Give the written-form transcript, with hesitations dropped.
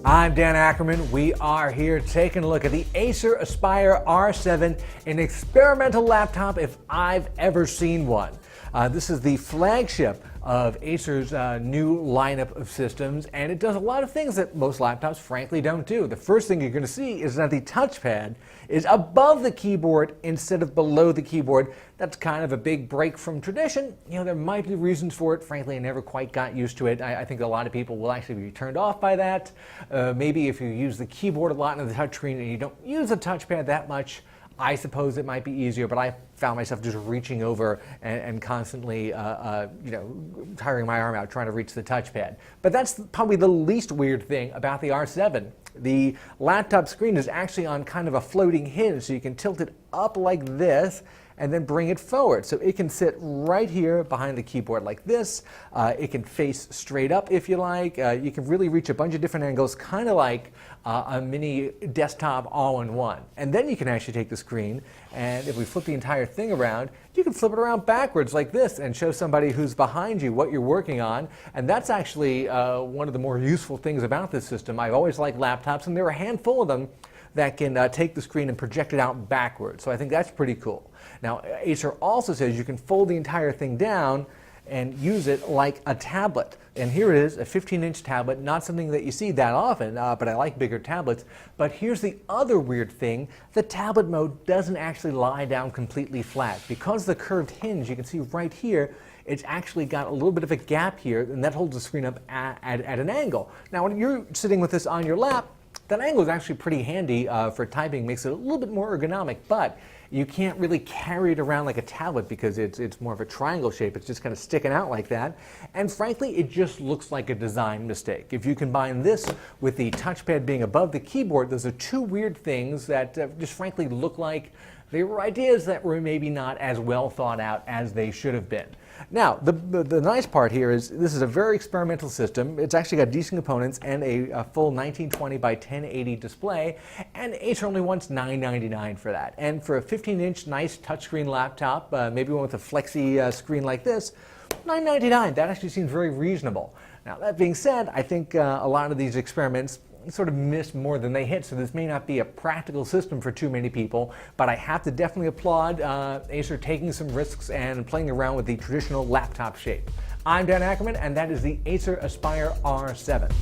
I'm Dan Ackerman. We are here taking a look at the Acer Aspire R7, an experimental laptop if I've ever seen one. This is the flagship of Acer's new lineup of systems, and it does a lot of things that most laptops frankly don't do. The first thing you're going to see is that the touchpad is above the keyboard instead of below the keyboard. That's kind of a big break from tradition. You know, there might be reasons for it. Frankly, I never quite got used to it. I think a lot of people will actually be turned off by that. Maybe if you use the keyboard a lot in the touchscreen and you don't use the touchpad that much, I suppose it might be easier, but I found myself just reaching over and constantly, tiring my arm out trying to reach the touchpad. But that's probably the least weird thing about the R7. The laptop screen is actually on kind of a floating hinge, so you can tilt it up like this and then bring it forward. So it can sit right here behind the keyboard like this. It can face straight up if you like. You can really reach a bunch of different angles, kind of like a mini desktop all-in-one. And then you can actually take the screen, and if we flip the entire thing around, you can flip it around backwards like this and show somebody who's behind you what you're working on. And that's actually one of the more useful things about this system. I've always liked laptops, and there are a handful of them that can take the screen and project it out backwards. So I think that's pretty cool. Now, Acer also says you can fold the entire thing down and use it like a tablet. And here it is, a 15-inch tablet, not something that you see that often, but I like bigger tablets. But here's the other weird thing. The tablet mode doesn't actually lie down completely flat. Because the curved hinge, you can see right here, it's actually got a little bit of a gap here, and that holds the screen up at an angle. Now, when you're sitting with this on your lap, that angle is actually pretty handy for typing, makes it a little bit more ergonomic, but you can't really carry it around like a tablet because it's more of a triangle shape. It's just kind of sticking out like that. And frankly, it just looks like a design mistake. If you combine this with the touchpad being above the keyboard, those are two weird things that just frankly look like they were ideas that were maybe not as well thought out as they should have been. Now, the nice part here is this is a very experimental system. It's actually got decent components and a full 1920 by 1080 display, and Acer only wants $999 for that. And for a 15-inch nice touchscreen laptop, maybe one with a flexi screen like this, $999, that actually seems very reasonable. Now, that being said, I think a lot of these experiments sort of miss more than they hit, so this may not be a practical system for too many people, but I have to definitely applaud Acer taking some risks and playing around with the traditional laptop shape. I'm Dan Ackerman, and that is the Acer Aspire R7.